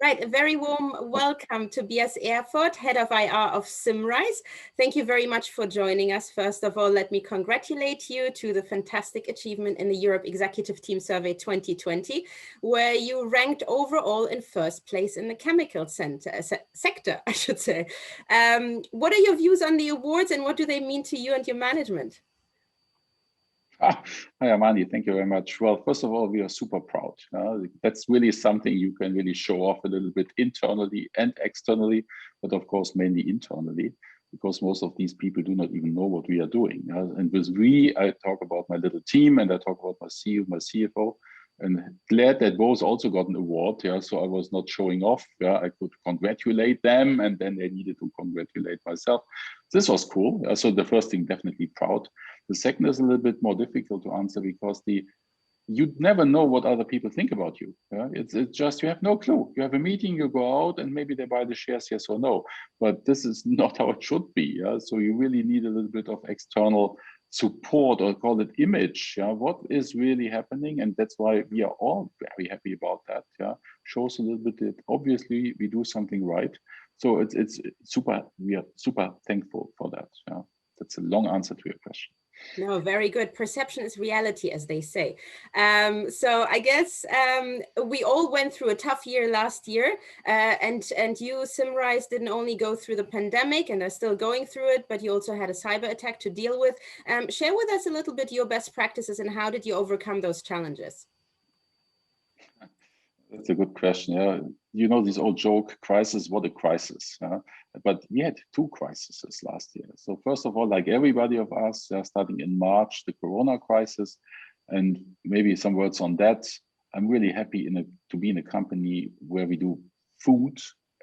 Right, a very warm welcome to Tobias Erfurth, Head of IR of Symrise. Thank you very much for joining us. First of all, let me congratulate you to the fantastic achievement in the Europe Executive Team Survey 2020, where you ranked overall in first place in the chemical sector, I should say. What are your views on the awards and what do they mean to you and your management? Hi, Amani, thank you very much. Well, first of all, we are super proud. That's really something you can really show off a little bit internally and externally, but of course, mainly internally, because most of these people do not even know what we are doing. And with we, I talk about my little team and I talk about my CEO, my CFO, and glad that those also got an award. So I was not showing off. I could congratulate them and then they needed to congratulate myself. This was cool. So the first thing, definitely proud. The second is a little bit more difficult to answer because you never know what other people think about you. It's just, you have no clue. You have a meeting, you go out and maybe they buy the shares, yes or no. But this is not how it should be. So you really need a little bit of external support, or call it image. What is really happening? And that's why we are all very happy about that. Shows a little bit that obviously we do something right. So it's super, we are super thankful for that. That's a long answer to your question. No, very good. Perception is reality, as they say. So I guess we all went through a tough year last year, and you, Symrise, didn't only go through the pandemic and are still going through it, but you also had a cyber attack to deal with. Share with us a little bit your best practices and how did you overcome those challenges? That's a good question. You know, this old joke, crisis, what a crisis. But we had two crises last year. So first of all, like everybody of us, starting in March, the Corona crisis, and maybe some words on that. I'm really happy to be in a company where we do food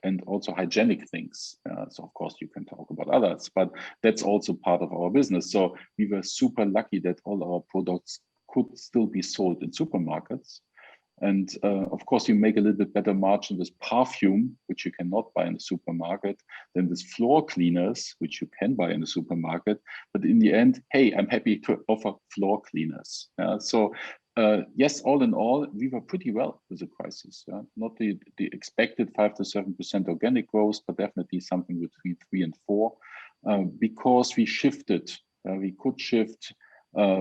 and also hygienic things. So of course you can talk about others, but that's also part of our business. So we were super lucky that all our products could still be sold in supermarkets. And of course, you make a little bit better margin with perfume, which you cannot buy in the supermarket, than with floor cleaners, which you can buy in the supermarket. But in the end, hey, I'm happy to offer floor cleaners. So yes, all in all, we were pretty well with the crisis. Not the expected 5 to 7% organic growth, but definitely something between 3 and 4, because we shifted. We could shift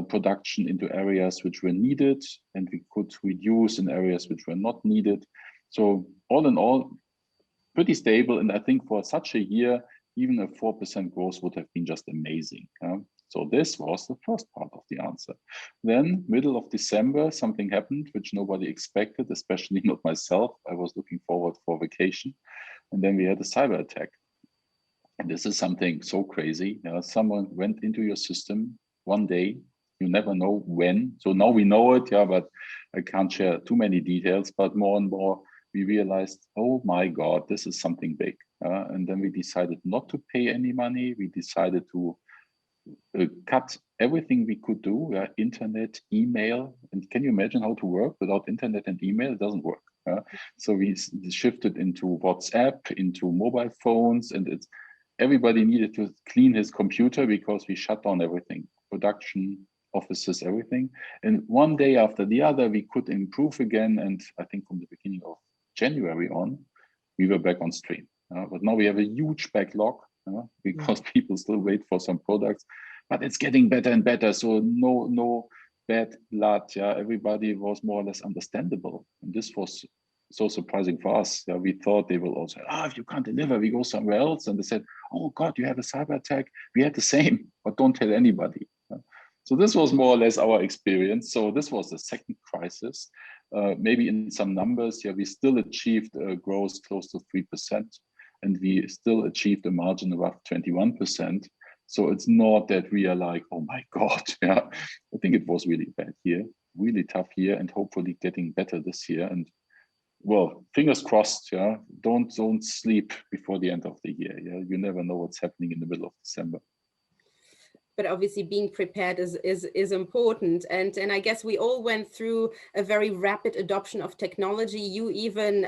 production into areas which were needed, and we could reduce in areas which were not needed. So all in all, pretty stable. And I think for such a year, even a 4% growth would have been just amazing. So this was the first part of the answer. Then middle of December, something happened which nobody expected, especially not myself. I was looking forward for vacation. And then we had a cyber attack. And this is something so crazy. Someone went into your system one day, you never know when. So now we know it, but I can't share too many details, but more and more we realized, oh my God, this is something big. And then we decided not to pay any money. We decided to cut everything we could do, internet, email. And can you imagine how to work without internet and email? It doesn't work. So we shifted into WhatsApp, into mobile phones, and everybody needed to clean his computer because we shut down everything. Production, offices, everything. And one day after the other, we could improve again. And I think from the beginning of January on, we were back on stream. But now we have a huge backlog because people still wait for some products, but it's getting better and better. So no bad blood. Everybody was more or less understandable. And this was so surprising for us. We thought they will also, if you can't deliver, we go somewhere else. And they said, oh God, you have a cyber attack. We had the same, but don't tell anybody. So this was more or less our experience. So this was the second crisis. Maybe in some numbers, we still achieved growth close to 3%, and we still achieved a margin above 21%. So it's not that we are like, oh my God. I think it was really bad year, really tough year, and hopefully getting better this year. And well, fingers crossed. Don't sleep before the end of the year. You never know what's happening in the middle of December. But obviously being prepared is important. And I guess we all went through a very rapid adoption of technology. You even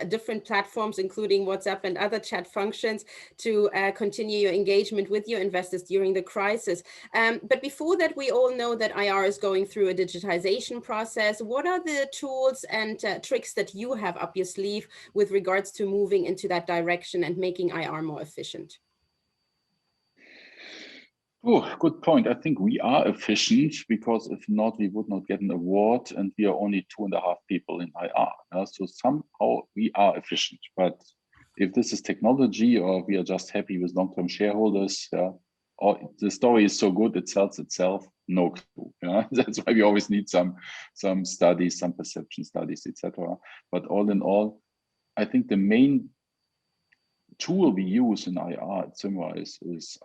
different platforms, including WhatsApp and other chat functions, to continue your engagement with your investors during the crisis. But before that, we all know that IR is going through a digitization process. What are the tools and tricks that you have up your sleeve with regards to moving into that direction and making IR more efficient? Oh, good point. I think we are efficient, because if not, we would not get an award, and we are only 2.5 people in IR. So somehow we are efficient. But if this is technology, or we are just happy with long-term shareholders, or the story is so good it sells itself, no clue. That's why we always need some studies, some perception studies, etc. But all in all, I think the main tool we use in IR at Symrise is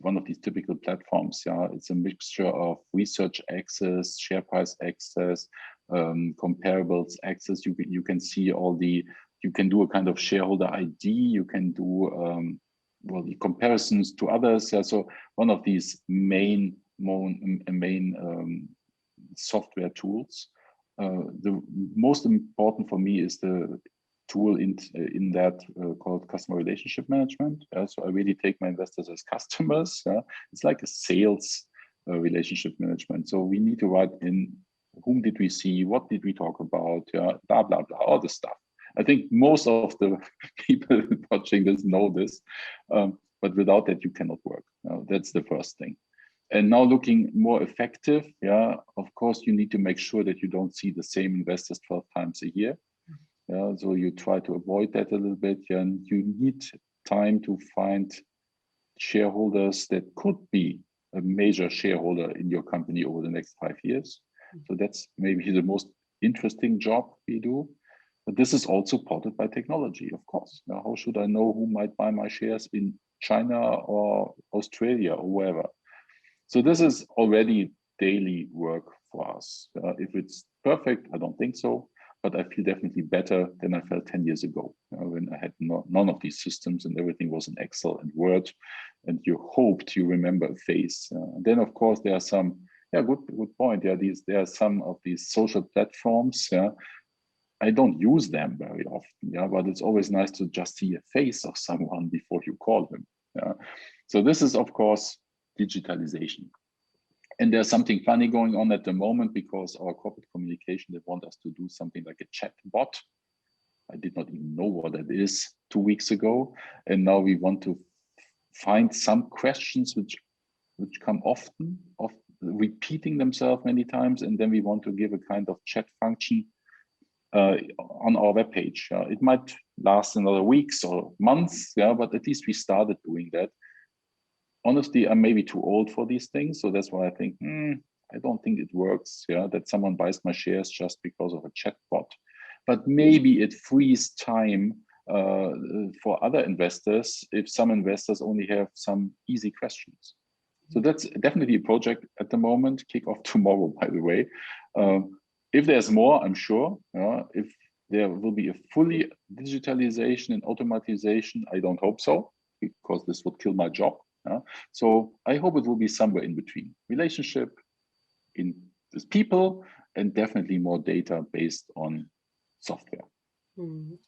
one of these typical platforms. It's a mixture of research access, share price access, comparables access. You can see you can do a kind of shareholder ID. You can do the comparisons to others. So one of these main software tools. The most important for me is the tool in that called customer relationship management. So I really take my investors as customers. It's like a sales relationship management. So we need to write in whom did we see, what did we talk about, blah, blah, blah, all the stuff. I think most of the people watching this know this, but without that, you cannot work. That's the first thing. And now looking more effective, of course, you need to make sure that you don't see the same investors 12 times a year. So you try to avoid that a little bit, and you need time to find shareholders that could be a major shareholder in your company over the next 5 years. So that's maybe the most interesting job we do. But this is also supported by technology, of course. Now, how should I know who might buy my shares in China or Australia or wherever? So this is already daily work for us. If it's perfect, I don't think so. But I feel definitely better than I felt 10 years ago, when I had none of these systems and everything was in Excel and Word, and you hoped you remember a face. Then, of course, there are some, good point. There are some of these social platforms. I don't use them very often, but it's always nice to just see a face of someone before you call them. So this is, of course, digitalization. And there's something funny going on at the moment, because our corporate communication, they want us to do something like a chat bot. I did not even know what that is 2 weeks ago. And now we want to find some questions which come often, repeating themselves many times. And then we want to give a kind of chat function on our webpage. It might last another weeks or months, but at least we started doing that. Honestly, I'm maybe too old for these things. So that's why I think, I don't think it works, that someone buys my shares just because of a chatbot. But maybe it frees time for other investors if some investors only have some easy questions. So that's definitely a project at the moment, kick off tomorrow, by the way. If there's more, I'm sure. If there will be a fully digitalization and automatization, I don't hope so, because this would kill my job. So I hope it will be somewhere in between. Relationship with people, and definitely more data based on software.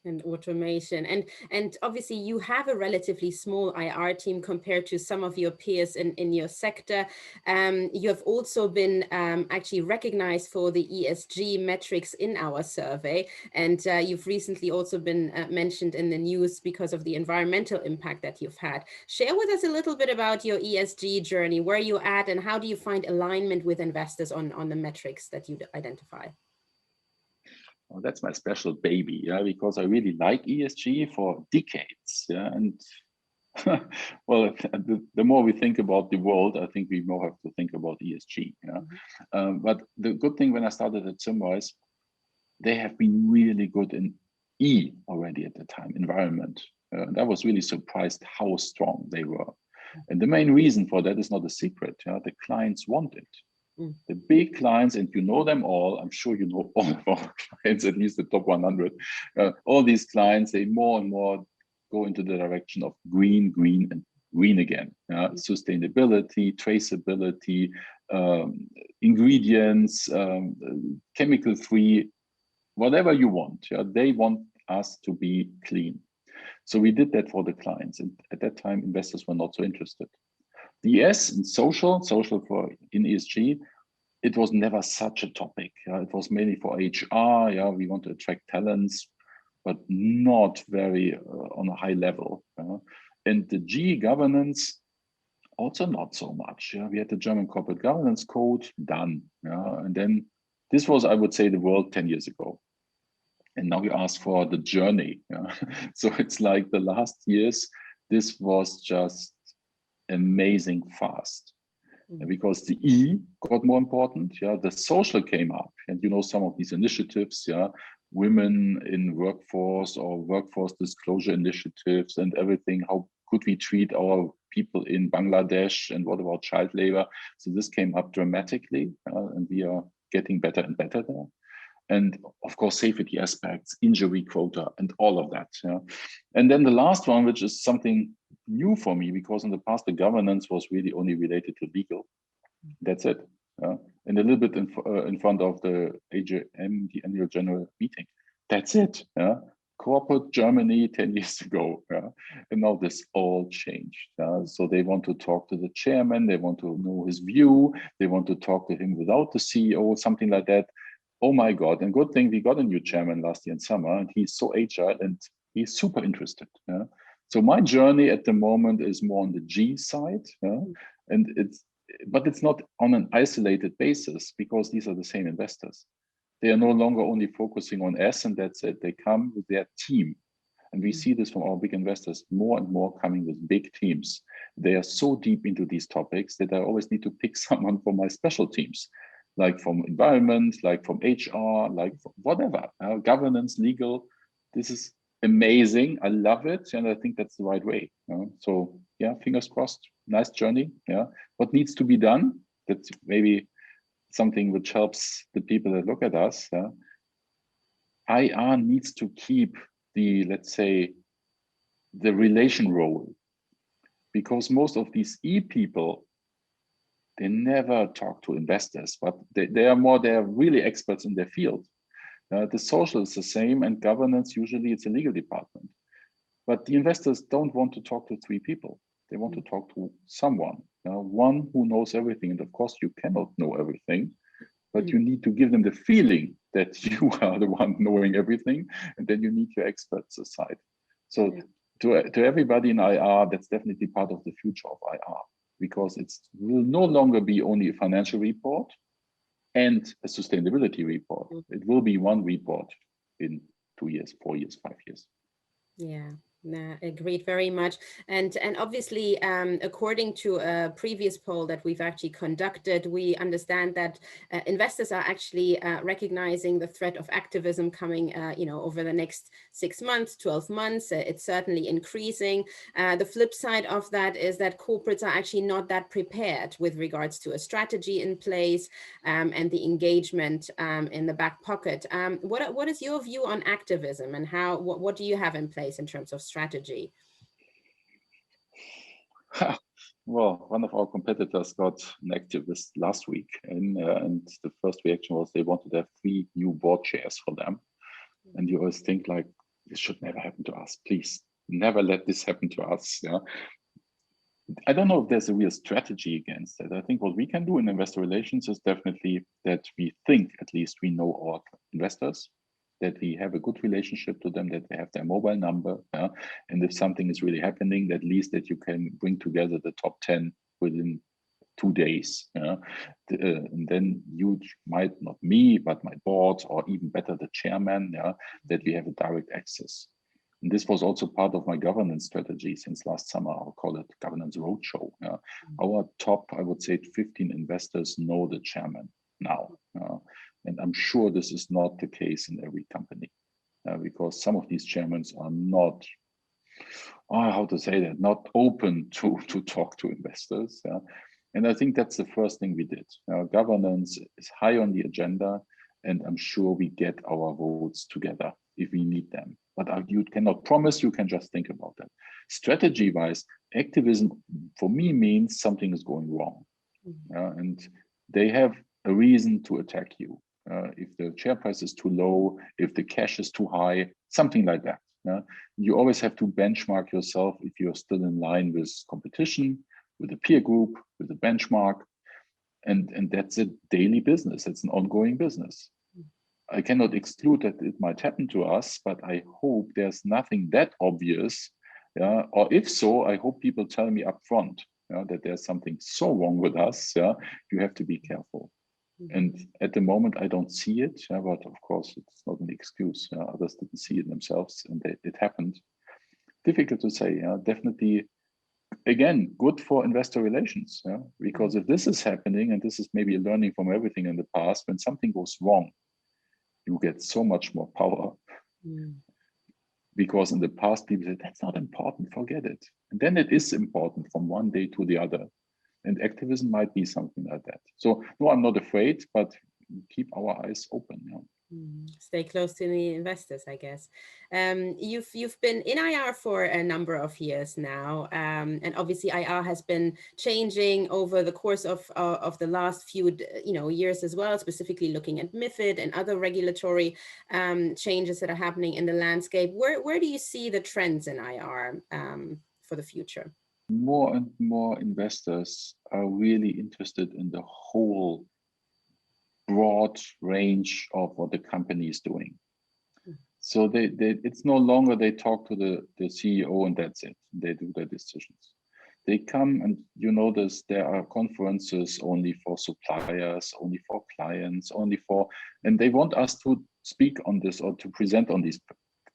And automation. And obviously you have a relatively small IR team compared to some of your peers in your sector. You have also been actually recognized for the ESG metrics in our survey. And you've recently also been mentioned in the news because of the environmental impact that you've had. Share with us a little bit about your ESG journey, where you're at, and how do you find alignment with investors on the metrics that you identify? Well, that's my special baby, because I really like ESG for decades, and well, the more we think about the world, I think we more have to think about ESG. But the good thing, when I started at Symrise, they have been really good in E already at the time, environment. And I was really surprised how strong they were. And the main reason for that is not a secret. The clients want it. The big clients, and you know them all, I'm sure you know all of our clients, at least the top 100, all these clients, they more and more go into the direction of green, and green again. Sustainability, traceability, ingredients, chemical-free, whatever you want. They want us to be clean. So we did that for the clients. And at that time, investors were not so interested. The S in social for in ESG, it was never such a topic. It was mainly for HR. We want to attract talents, but not very on a high level. And the G, governance, also not so much. We had the German Corporate Governance Code done. And then this was, I would say, the world 10 years ago. And now you ask for the journey. So it's like the last years, this was just amazing fast. Because the E got more important. The social came up. And you know, some of these initiatives, women in workforce or workforce disclosure initiatives and everything. How could we treat our people in Bangladesh, and what about child labor? So this came up dramatically, and we are getting better and better there. And of course, safety aspects, injury quota, and all of that. And then the last one, which is something new for me, because in the past, the governance was really only related to legal. That's it. And a little bit in front of the AGM, the annual general meeting. That's it. Corporate Germany 10 years ago. And now this all changed. So they want to talk to the chairman. They want to know his view. They want to talk to him without the CEO, something like that. Oh my God. And good thing we got a new chairman last year in summer, and he's so agile and he's super interested. So my journey at the moment is more on the G side. And but it's not on an isolated basis, because these are the same investors. They are no longer only focusing on S and that's it. They come with their team. And we see this from our big investors, more and more coming with big teams. They are so deep into these topics that I always need to pick someone from my special teams, like from environment, like from HR, like whatever, governance, legal. This is amazing. I love it. And I think that's the right way. So yeah, fingers crossed, nice journey. What needs to be done? That's maybe something which helps the people that look at us. IR needs to keep the, let's say, the relation role, because most of these E people, they never talk to investors, but they're really experts in their field. The social is the same, and governance, usually it's a legal department. But the investors don't want to talk to three people. They want to talk to someone, one who knows everything. And of course, you cannot know everything, but you need to give them the feeling that you are the one knowing everything, and then you need your experts aside. So to everybody in IR, that's definitely part of the future of IR, because it will no longer be only a financial report and a sustainability report. It will be one report in 2 years, 4 years, 5 years. Yeah. Agreed very much. And obviously, according to a previous poll that we've actually conducted, we understand that investors are actually recognizing the threat of activism coming, over the next 6 months, 12 months. It's certainly increasing. The flip side of that is that corporates are actually not that prepared with regards to a strategy in place and the engagement in the back pocket. What is your view on activism, and what do you have in place in terms of strategy? Well, one of our competitors got an activist last week, and the first reaction was they wanted to have 3 new board chairs for them. And you always think like, this should never happen to us. Please never let this happen to us. I don't know if there's a real strategy against it. I think what we can do in investor relations is definitely that we think at least we know our investors, that we have a good relationship to them, that they have their mobile number. And if something is really happening, at least that you can bring together the top 10 within 2 days. And then you might, not me, but my board, or even better, the chairman, that we have a direct access. And this was also part of my governance strategy since last summer. I'll call it Governance Roadshow. Our top, I would say, 15 investors know the chairman now. And I'm sure this is not the case in every company, because some of these chairmen are not, how to say that, not open to talk to investors. And I think that's the first thing we did. Governance is high on the agenda, and I'm sure we get our votes together if we need them. But you cannot promise, you can just think about that. strategy-wise, activism for me means something is going wrong. And they have a reason to attack you. If the share price is too low, if the cash is too high, something like that. You always have to benchmark yourself if you're still in line with competition, with a peer group, with a benchmark. And that's a daily business. It's an ongoing business. I cannot exclude that it might happen to us, but I hope there's nothing that obvious. Or if so, I hope people tell me up front that there's something so wrong with us. You have to be careful. And at the moment, I don't see it, but of course, it's not an excuse. Others didn't see it themselves, and it happened. Difficult to say. Definitely, again, good for investor relations. Because if this is happening, and this is maybe a learning from everything in the past, when something goes wrong, you get so much more power. Because in the past, people said, that's not important, forget it. And then it is important from one day to the other. And activism might be something like that. So no, I'm not afraid, but keep our eyes open. Stay close to the investors, I guess. You've been in IR for a number of years now, and obviously IR has been changing over the course of the last few years as well, specifically looking at MiFID and other regulatory changes that are happening in the landscape. Where do you see the trends in IR for the future? More and more investors are really interested in the whole broad range of what the company is doing. So it's no longer they talk to the CEO and that's it. They do their decisions. They come and you notice there are conferences only for suppliers, only for clients, and they want us to speak on this or to present on these,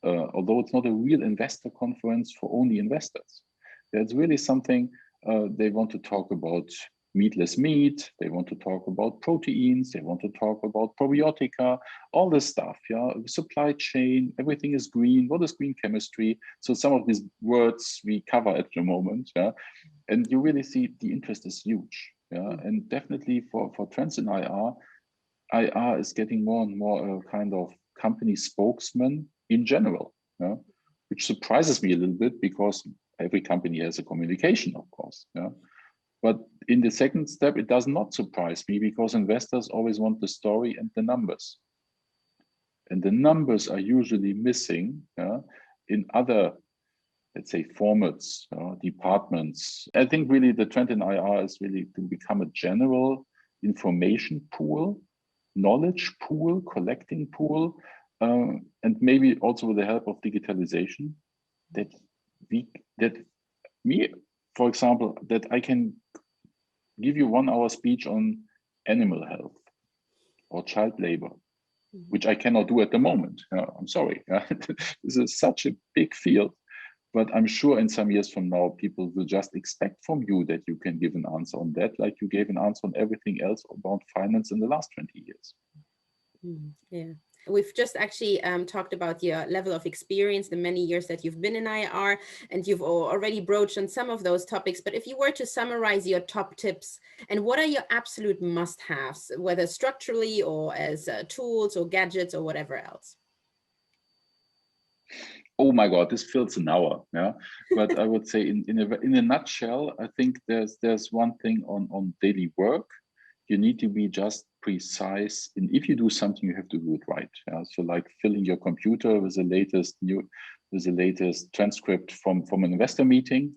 although it's not a real investor conference for only investors. There's really something they want to talk about meatless meat, they want to talk about proteins, they want to talk about probiotica, all this stuff, supply chain, everything is green, what is green chemistry? So some of these words we cover at the moment, and you really see the interest is huge, and definitely for trends in IR is getting more and more a kind of company spokesman in general, which surprises me a little bit because every company has a communication, of course. But in the second step, it does not surprise me because investors always want the story and the numbers. And the numbers are usually missing in other, let's say, formats, departments. I think really the trend in IR is really to become a general information pool, knowledge pool, collecting pool, and maybe also with the help of digitalization, for example, that I can give you 1 hour speech on animal health or child labor, which I cannot do at the moment. I'm sorry. This is such a big field, but I'm sure in some years from now, people will just expect from you that you can give an answer on that, like you gave an answer on everything else about finance in the last 20 years. Yeah. We've just actually talked about your level of experience, the many years that you've been in IR, and you've already broached on some of those topics. But if you were to summarize your top tips, and what are your absolute must-haves, whether structurally or as tools or gadgets or whatever else? Oh my God, this fills an hour. But I would say in a nutshell, I think there's one thing on daily work. You need to be just precise. And if you do something, you have to do it right. So like filling your computer with the latest transcript from an investor meeting,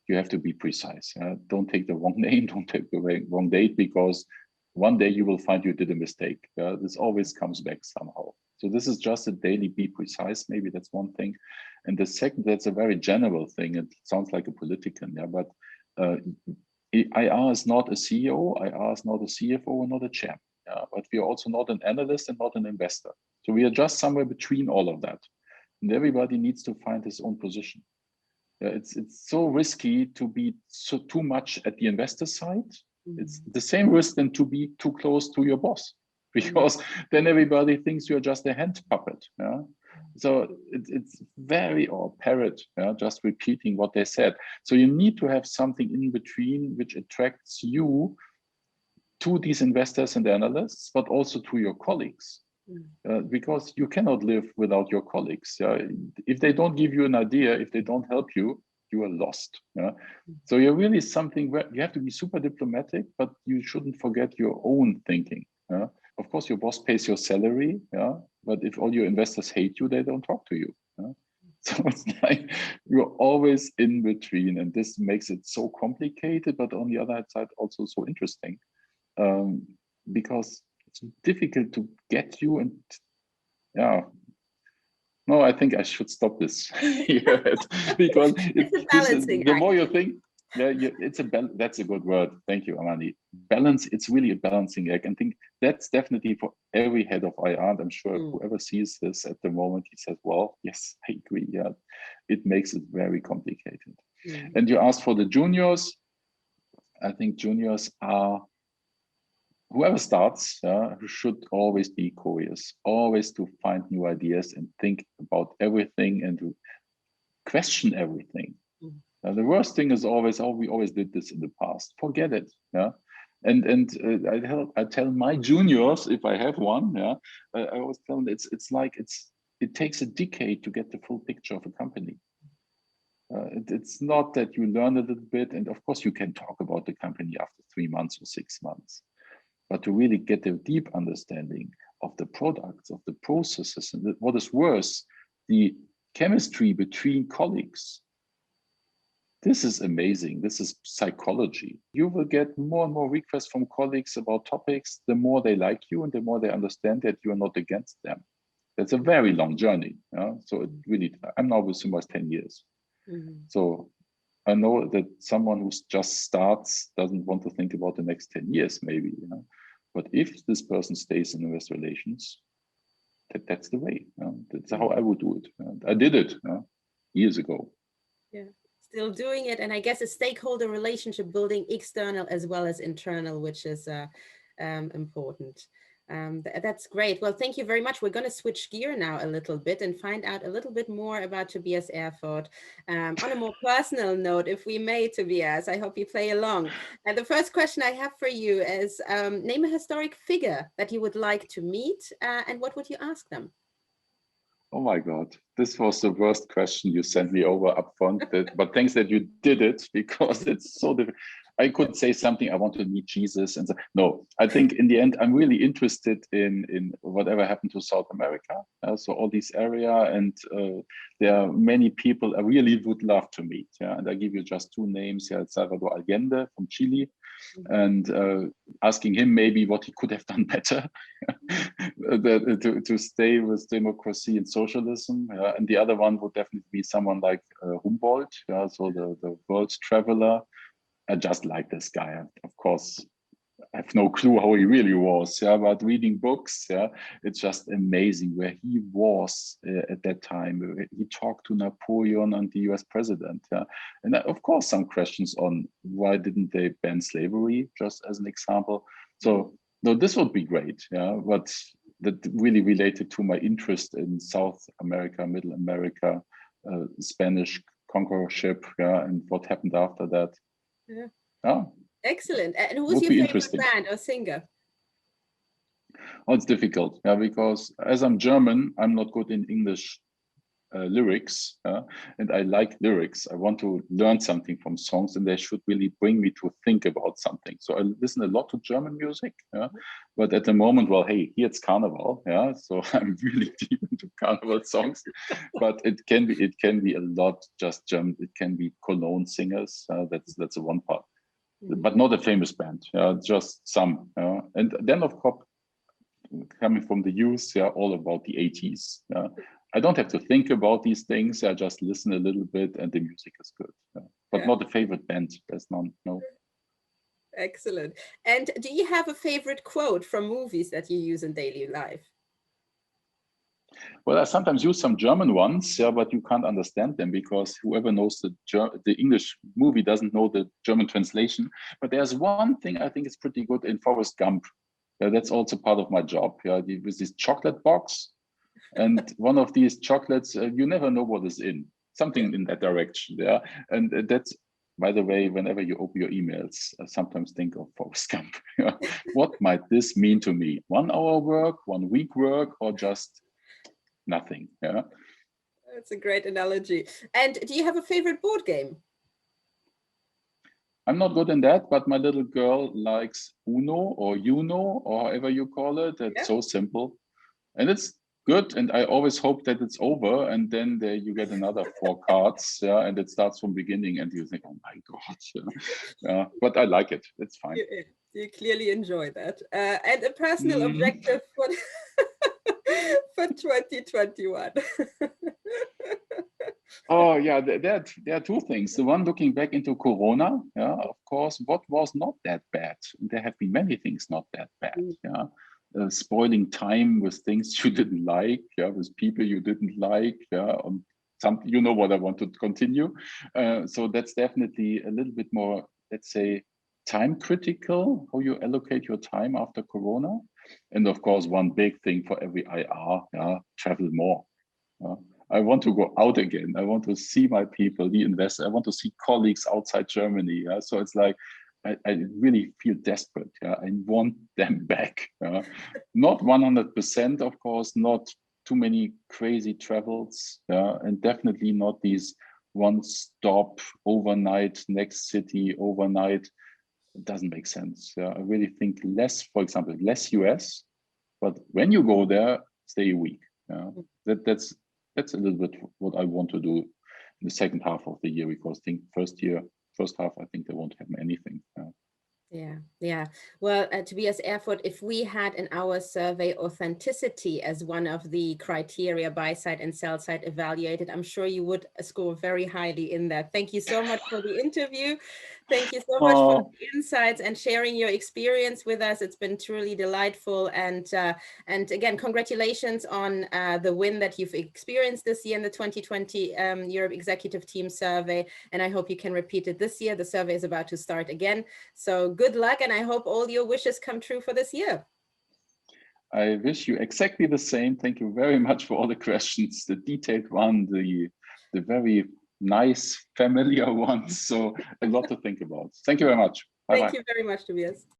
you have to be precise. Don't take the wrong name, don't take the wrong date, because one day you will find you did a mistake. This always comes back somehow. So this is just a daily be precise. Maybe that's one thing. And the second, that's a very general thing. It sounds like a politician, but IR is not a CEO, IR is not a CFO, and not a chairman. But we are also not an analyst and not an investor. So we are just somewhere between all of that. And everybody needs to find his own position. It's so risky to be too much at the investor side. It's the same risk than to be too close to your boss, because then everybody thinks you're just a hand puppet. So it's or parrot, just repeating what they said. So you need to have something in between which attracts you to these investors and analysts, but also to your colleagues, because you cannot live without your colleagues. If they don't give you an idea, if they don't help you, you are lost. Yeah? So you're really something where you have to be super diplomatic, but you shouldn't forget your own thinking. Yeah? Of course, your boss pays your salary, yeah. But if all your investors hate you, they don't talk to you. Yeah? So it's like you're always in between, and this makes it so complicated, but on the other side, also so interesting, because it's difficult to get you. And yeah, no, I think I should stop this here because the more you think, yeah, it's that's a good word. Thank you, Amani. Balance. It's really a balancing act, and I think that's definitely for every head of IR. And I'm sure whoever sees this at the moment, he says, "Well, yes, I agree. Yeah, it makes it very complicated." And you asked for the juniors. I think juniors are whoever starts should always be curious, always to find new ideas and think about everything and to question everything. The worst thing is always, oh, we always did this in the past. Forget it. Yeah. And I tell my juniors, if I have one, yeah, I always tell them it takes a decade to get the full picture of a company. It's not that you learn a little bit, and of course you can talk about the company after 3 months or 6 months, but to really get a deep understanding of the products, of the processes, and what is worse, the chemistry between colleagues. This is amazing. This is psychology. You will get more and more requests from colleagues about topics. The more they like you and the more they understand that you are not against them. That's a very long journey. Yeah? So it really, I'm now with Symrise 10 years. So I know that someone who just starts doesn't want to think about the next 10 years, maybe. You know? But if this person stays in investor relations, that's the way. That's how I would do it. I did it years ago. Yeah. Still doing it, and I guess a stakeholder relationship building, external as well as internal, which is important. That's great. Well, thank you very much. We're going to switch gear now a little bit and find out a little bit more about Tobias Erfurth. On a more personal note, if we may, Tobias, I hope you play along. And the first question I have for you is, name a historic figure that you would like to meet, and what would you ask them? Oh my God, this was the worst question you sent me over up front, but thanks that you did it, because it's so difficult. I could say something, I want to meet Jesus. And so, no, I think in the end, I'm really interested in whatever happened to South America. So all this area, and there are many people I really would love to meet. Yeah? And I give you just 2 names. Yeah, Salvador Allende from Chile, and asking him maybe what he could have done better to stay with democracy and socialism. And the other one would definitely be someone like Humboldt, so the world traveler. I just like this guy. Of course, I have no clue how he really was, but reading books, it's just amazing where he was at that time. He talked to Napoleon and the US president. And of course, some questions on why didn't they ban slavery, just as an example. So, no, this would be great, but that really related to my interest in South America, Middle America, Spanish conquerorship, and what happened after that. Yeah. Excellent. And who's your favorite band or singer? Oh, it's difficult, because as I'm German, I'm not good in English lyrics, and I like lyrics. I want to learn something from songs, and they should really bring me to think about something. So I listen a lot to German music, but at the moment, well, hey, here it's Carnival, so I'm really deep into Carnival songs. But it can be a lot just German. It can be Cologne singers. That's the one part, but not a famous band. Just some. And then of course, coming from the youth, all about the 80s. I don't have to think about these things. I just listen a little bit, and the music is good. But not a favorite band. There's none. No. Excellent. And do you have a favorite quote from movies that you use in daily life? Well, I sometimes use some German ones, but you can't understand them because whoever knows the English movie doesn't know the German translation. But there's one thing I think is pretty good in Forrest Gump. That's also part of my job. With this chocolate box, and one of these chocolates, you never know what is in. Something in that direction. And that's, by the way, whenever you open your emails, I sometimes think of Forrest Gump. What might this mean to me? 1 hour work, 1 week work, or just nothing? That's That's a great analogy. And do you have a favorite board game? I'm not good in that, but my little girl likes Uno or Uno or however you call it. It's so simple and it's good. And I always hope that it's over and then there you get another 4 cards, and it starts from beginning and you think, oh my God, but I like it. It's fine. You clearly enjoy that. And a personal objective for 2021. Oh yeah, there are 2 things. The one looking back into Corona, of course, what was not that bad? There have been many things not that bad. Spoiling time with things you didn't like, with people you didn't like, some, you know what I want to continue. So that's definitely a little bit more, let's say, time critical, how you allocate your time after Corona. And of course, one big thing for every IR, travel more. I want to go out again. I want to see my people, the investors. I want to see colleagues outside Germany. So it's like, I really feel desperate. I want them back. Not 100%, of course, not too many crazy travels, and definitely not these one stop overnight, next city overnight. It doesn't make sense. I really think less, for example, less US, but when you go there, stay a week. That's a little bit what I want to do in the second half of the year, because I think first half, I think they won't have anything. Yeah. Well, Tobias Erfurth, if we had in our survey authenticity as one of the criteria buy side and sell side evaluated, I'm sure you would score very highly in that. Thank you so much for the interview. Thank you so much for the insights and sharing your experience with us. It's been truly delightful. And again, congratulations on the win that you've experienced this year in the 2020 Europe Executive Team Survey. And I hope you can repeat it this year. The survey is about to start again. So good luck, and I hope all your wishes come true for this year. I wish you exactly the same. Thank you very much for all the questions, the detailed one, the very nice, familiar ones. So a lot to think about. Thank you very much. Bye-bye. Thank you very much, Tobias.